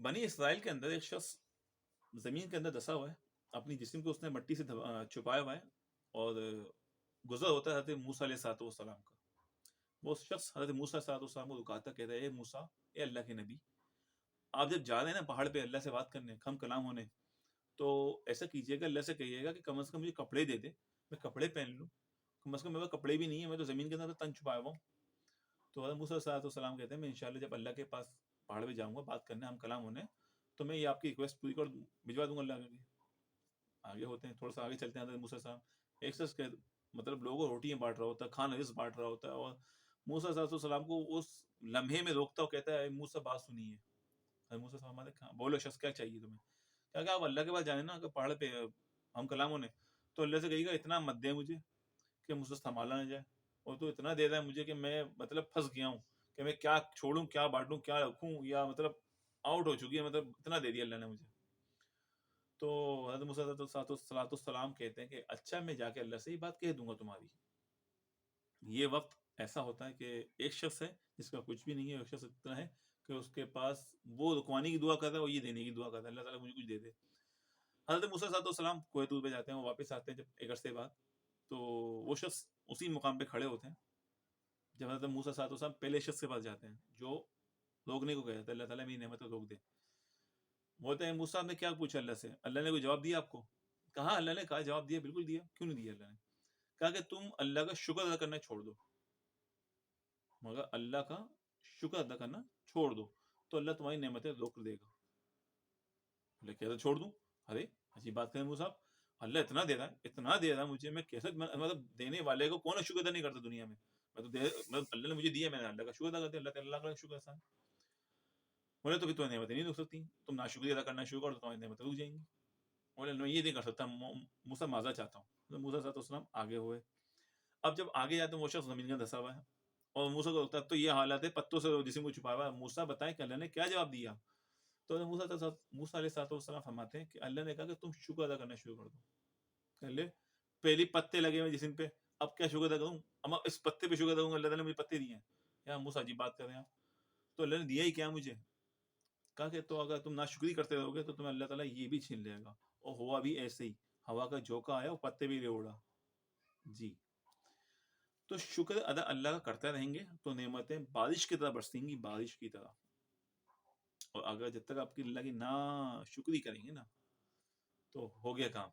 بنی اسرائیل کے اندر ایک شخص زمین کے اندر دسا ہوا ہے، اپنی جسم کو اس نے مٹی سے چھپایا ہوا ہے، اور گزر ہوتا ہے حضرت موسیٰ علیہ السلام کا. وہ شخص حضرت موسیٰ علیہ السلام کو رکاتا، کہتا ہے اے موسیٰ، اے اللہ کے نبی، آپ جب جا رہے ہیں نا پہاڑ پہ اللہ سے بات کرنے، ہم کلام ہونے، تو ایسا کیجیے گا، اللہ سے کہیے گا کہ کم از کم مجھے کپڑے دے دے، میں کپڑے پہن لوں. کم از کم میرے کپڑے بھی نہیں ہے، میں تو زمین کے اندر تن چھپایا ہوا ہوں. تو حضرت موسیٰ علیہ السلام کہتے ہیں میں انشاءاللہ جب اللہ کے پاس پہاڑ پہ جاؤں گا بات کرنے، ہم کلام ہونے، تو میں یہ آپ کی ریکویسٹ پوری کر بھجوا دوں گا اللہ کے. آگے ہوتے ہیں، تھوڑا سا آگے چلتے ہیں. حضرت موسیٰ صاحب ایک شخص کے مطلب لوگوں کو روٹیاں بانٹ رہا ہوتا ہے، کھانا رزق بانٹ رہا ہوتا ہے، اور موسیٰ علیہ السلام کو اس لمحے میں روکتا اور کہتا ہے موسیٰ بات سنیے. حضرت موسیٰ صاحب بولو شخص کیا چاہیے تمہیں؟ کیا کہ آپ اللہ کے پاس جانے نا، اگر پہاڑ پہ ہم کلام ہونے، تو اللہ سے کہیے گا اتنا مت دے مجھے کہ مجھ سے سنبھالا نہ جائے، اور تو اتنا دے رہا ہے مجھے کہ میں مطلب پھنس گیا ہوں کہ میں کیا چھوڑوں، کیا بانٹوں، کیا رکھوں، یا مطلب آؤٹ ہو چکی ہے، مطلب اتنا دے دیا اللہ نے مجھے. تو حضرت موسیٰ علیہ السلام کہتے ہیں کہ اچھا میں جا کے اللہ سے ہی بات کہہ دوں گا تمہاری. یہ وقت ایسا ہوتا ہے کہ ایک شخص ہے جس کا کچھ بھی نہیں ہے، ایک شخص اتنا ہے کہ اس کے پاس وہ رکوانے کی دعا کرتا ہے اور یہ دینے کی دعا کرتا ہے، اللہ تعالیٰ مجھے کچھ دے دے. حضرت موسیٰ علیہ السلام کوہ طور پہ جاتے ہیں، وہ واپس آتے ہیں جب ایک عرصے بعد، تو وہ شخص اسی مقام پہ کھڑے ہوتے ہیں جب حضرت موسیٰ علیہ السلام پہلے شخص کے پاس جاتے ہیں جو روکنے کو کہتا ہے اللہ تعالیٰ میری نعمت روک دے. بولتے ہیں موسیٰ نے کیا پوچھا اللہ سے؟ اللہ نے کوئی جواب دیا آپ کو؟ کہا اللہ نے کہا جواب دیا، بالکل دیا. کیوں نہیں دیا؟ اللہ نے کہا کہ تم اللہ کا شکر ادا کرنا چھوڑ دو، مگر اللہ کا شکر ادا کرنا چھوڑ دو تو اللہ تمہاری نعمتیں روک دے گا. اللہ کہتا چھوڑ دوں؟ ارے عجیب بات کریں موسیٰ، اللہ اتنا دے رہا ہے، اتنا دے رہا ہے مجھے، میں کیسے مطلب دینے والے کو کون شکر ادا نہیں کرتا دنیا میں؟ میں تو مطلب اللہ نے مجھے دیا، میں نے اللہ کا شکر ادا کرتے، اللہ کا شکر احسان. بولے تو پھر تمہیں نعمتیں نہیں رک سکتی، تم ناشکری ادا کرنا شروع کر دو تمہاری نعمتیں رک جائیں گی. بولے میں یہ نہیں کر سکتا، موسیٰ معذرت چاہتا ہوں. تو موسیٰ صلی اللہ علیہ وسلم آگے ہوئے. اب جب آگے جاتے ہیں وہ شخص زمین کا دھسا ہوا ہے اور موسیٰ کو تو یہ حالت ہے پتوں سے جسم کو چھپایا ہوا ہے. موسیٰ بتائیں کہ اللہ نے کیا جواب دیا؟ تو موسیٰ علیہ السلام فرماتے ہیں کہ اللہ نے کہا کہ تم شکر ادا کرنا شروع کر دو. پہلے پہلی پتے لگے ہوئے جسم پہ، اب کیا شکر ادا کروں؟ اب اس پتے پہ شکر ادا کروں، اللہ تعالیٰ نے مجھے پتے دیے ہیں. یا موسیٰ عجیب بات کر رہے ہیں آپ، تو اللہ نے دیا ہی کیا مجھے؟ کہا کہ تو اگر تم ناشکری کرتے رہو گے تو تمہیں اللہ تعالیٰ یہ بھی چھین لے گا. اور ہوا بھی ایسے ہی، ہوا کا جھونکا آیا وہ پتے بھی لے اڑا. جی تو شکر ادا اللہ کا کرتے رہیں گے تو نعمتیں بارش کی طرح برسیں گی، بارش کی طرح. اور اگر جب تک آپ کی اللہ کی نا شکری کریں گے نا تو ہو گیا کام.